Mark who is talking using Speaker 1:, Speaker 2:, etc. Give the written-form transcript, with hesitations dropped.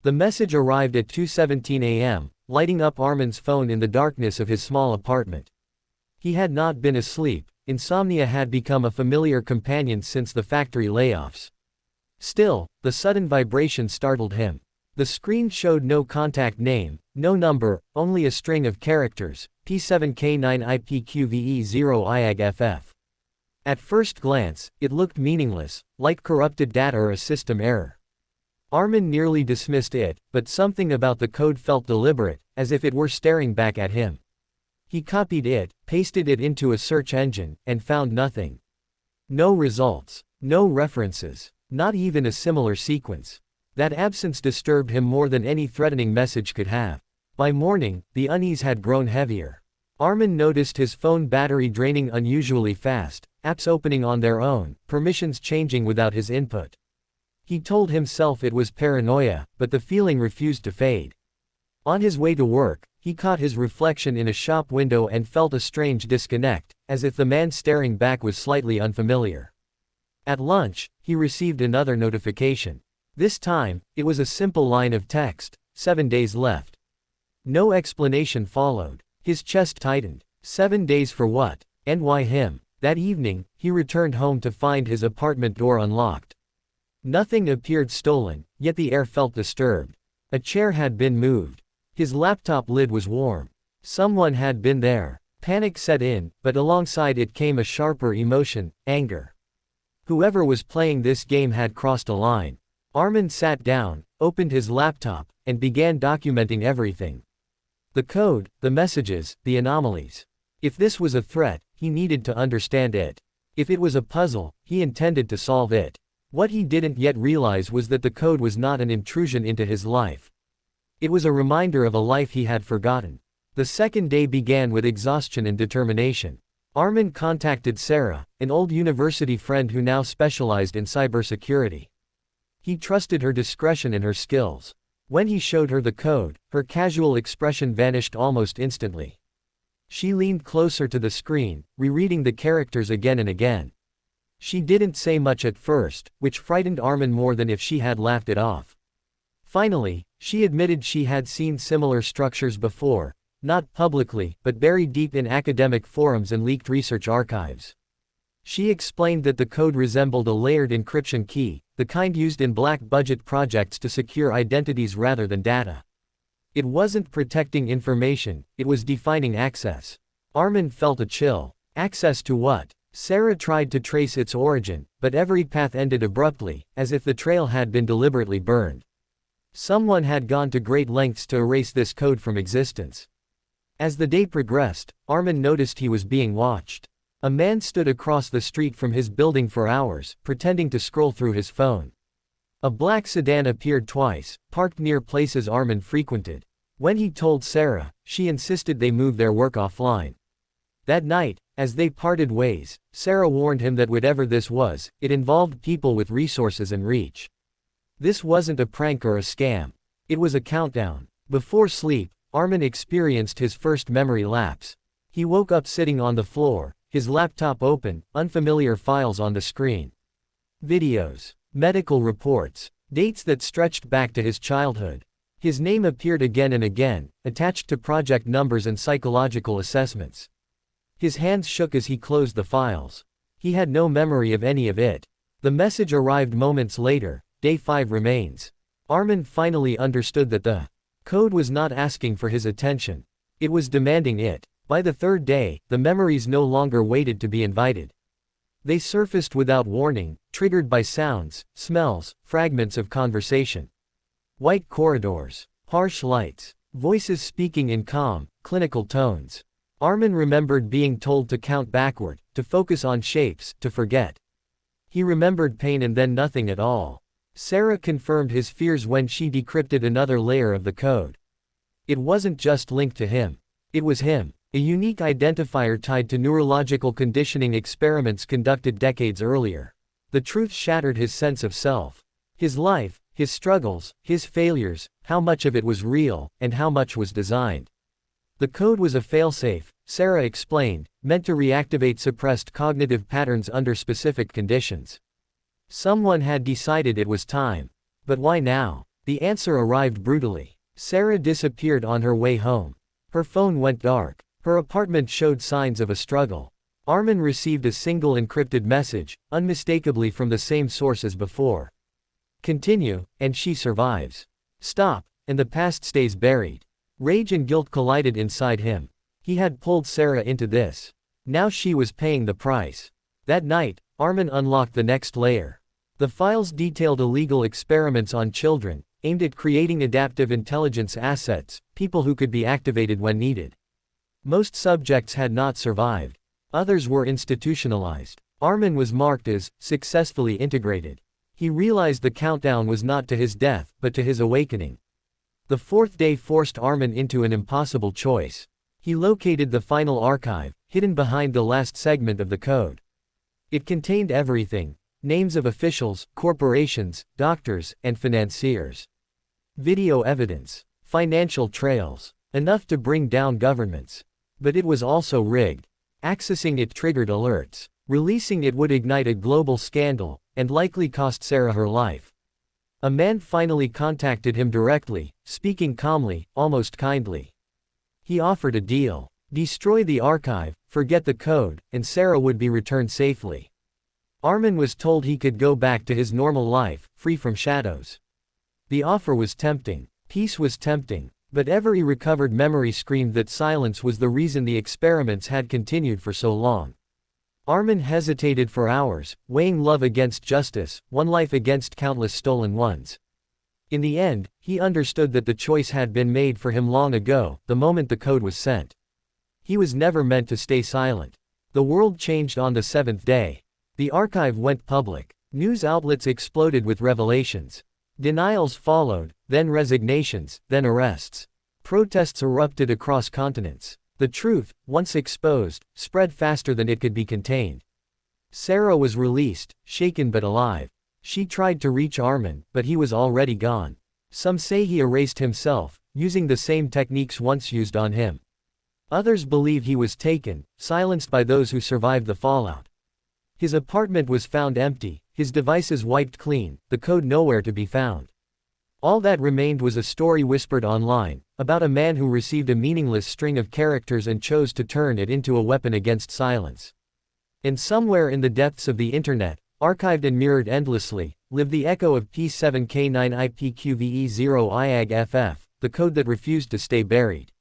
Speaker 1: The message arrived at 2:17 a.m., lighting up Armin's phone in the darkness of his small apartment. He had not been asleep. Insomnia had become a familiar companion since the factory layoffs. Still, the sudden vibration startled him. The screen showed no contact name, no number, only a string of characters, P7K9IPQVE0IAGFF. At first glance, it looked meaningless, like corrupted data or a system error. Armin nearly dismissed it, but something about the code felt deliberate, as if it were staring back at him. He copied it, pasted it into a search engine, and found nothing. No results, no references, not even a similar sequence. That absence disturbed him more than any threatening message could have. By morning, the unease had grown heavier. Armin noticed his phone battery draining unusually fast, apps opening on their own, permissions changing without his input. He told himself it was paranoia, but the feeling refused to fade. On his way to work, he caught his reflection in a shop window and felt a strange disconnect, as if the man staring back was slightly unfamiliar. At lunch, he received another notification. This time, it was a simple line of text, 7 days left. No explanation followed. His chest tightened. 7 days for what? And why him? That evening, he returned home to find his apartment door unlocked. Nothing appeared stolen, yet the air felt disturbed. A chair had been moved. His laptop lid was warm. Someone had been there. Panic set in, but alongside it came a sharper emotion, anger. Whoever was playing this game had crossed a line. Armin sat down, opened his laptop, and began documenting everything. The code, the messages, the anomalies. If this was a threat, he needed to understand it. If it was a puzzle, he intended to solve it. What he didn't yet realize was that the code was not an intrusion into his life. It was a reminder of a life he had forgotten. The second day began with exhaustion and determination. Armin contacted Sarah, an old university friend who now specialized in cybersecurity. He trusted her discretion and her skills. When he showed her the code, her casual expression vanished almost instantly. She leaned closer to the screen, rereading the characters again and again. She didn't say much at first, which frightened Armin more than if she had laughed it off. Finally, she admitted she had seen similar structures before, not publicly, but buried deep in academic forums and leaked research archives. She explained that the code resembled a layered encryption key, the kind used in black-budget projects to secure identities rather than data. It wasn't protecting information, it was defining access. Armin felt a chill. Access to what? Sarah tried to trace its origin, but every path ended abruptly, as if the trail had been deliberately burned. Someone had gone to great lengths to erase this code from existence. As the day progressed, Armin noticed he was being watched. A man stood across the street from his building for hours, pretending to scroll through his phone. A black sedan appeared twice, parked near places Armin frequented. When he told Sarah, she insisted they move their work offline. That night, as they parted ways, Sarah warned him that whatever this was, it involved people with resources and reach. This wasn't a prank or a scam. It was a countdown. Before sleep, Armin experienced his first memory lapse. He woke up sitting on the floor, his laptop open, unfamiliar files on the screen. Videos, medical reports, dates that stretched back to his childhood. His name appeared again and again, attached to project numbers and psychological assessments. His hands shook as he closed the files. He had no memory of any of it. The message arrived moments later, day 5 remains. Armin finally understood that the code was not asking for his attention. It was demanding it. By the third day, the memories no longer waited to be invited. They surfaced without warning, triggered by sounds, smells, fragments of conversation. White corridors, harsh lights, voices speaking in calm, clinical tones. Armin remembered being told to count backward, to focus on shapes, to forget. He remembered pain and then nothing at all. Sarah confirmed his fears when she decrypted another layer of the code. It wasn't just linked to him. It was him, a unique identifier tied to neurological conditioning experiments conducted decades earlier. The truth shattered his sense of self. His life, his struggles, his failures, how much of it was real, and how much was designed. The code was a failsafe, Sarah explained, meant to reactivate suppressed cognitive patterns under specific conditions. Someone had decided it was time. But why now? The answer arrived brutally. Sarah disappeared on her way home. Her phone went dark. Her apartment showed signs of a struggle. Armin received a single encrypted message, unmistakably from the same source as before. Continue, and she survives. Stop, and the past stays buried. Rage and guilt collided inside him. He had pulled Sarah into this. Now she was paying the price. That night, Armin unlocked the next layer. The files detailed illegal experiments on children, aimed at creating adaptive intelligence assets, people who could be activated when needed. Most subjects had not survived. Others were institutionalized. Armin was marked as successfully integrated. He realized the countdown was not to his death, but to his awakening. The fourth day forced Armin into an impossible choice. He located the final archive, hidden behind the last segment of the code. It contained everything: names of officials, corporations, doctors, and financiers. Video evidence. Financial trails. Enough to bring down governments. But it was also rigged. Accessing it triggered alerts. Releasing it would ignite a global scandal, and likely cost Sarah her life. A man finally contacted him directly, speaking calmly, almost kindly. He offered a deal. Destroy the archive, forget the code, and Sarah would be returned safely. Armin was told he could go back to his normal life, free from shadows. The offer was tempting. Peace was tempting. But every recovered memory screamed that silence was the reason the experiments had continued for so long. Armin hesitated for hours, weighing love against justice, one life against countless stolen ones. In the end, he understood that the choice had been made for him long ago, the moment the code was sent. He was never meant to stay silent. The world changed on the seventh day. The archive went public. News outlets exploded with revelations. Denials followed, then resignations, then arrests. Protests erupted across continents. The truth, once exposed, spread faster than it could be contained. Sarah was released, shaken but alive. She tried to reach Armin, but he was already gone. Some say he erased himself, using the same techniques once used on him. Others believe he was taken, silenced by those who survived the fallout. His apartment was found empty, his devices wiped clean, the code nowhere to be found. All that remained was a story whispered online, about a man who received a meaningless string of characters and chose to turn it into a weapon against silence. And somewhere in the depths of the internet, archived and mirrored endlessly, lived the echo of P7K9IPQVE0IAGFF, the code that refused to stay buried.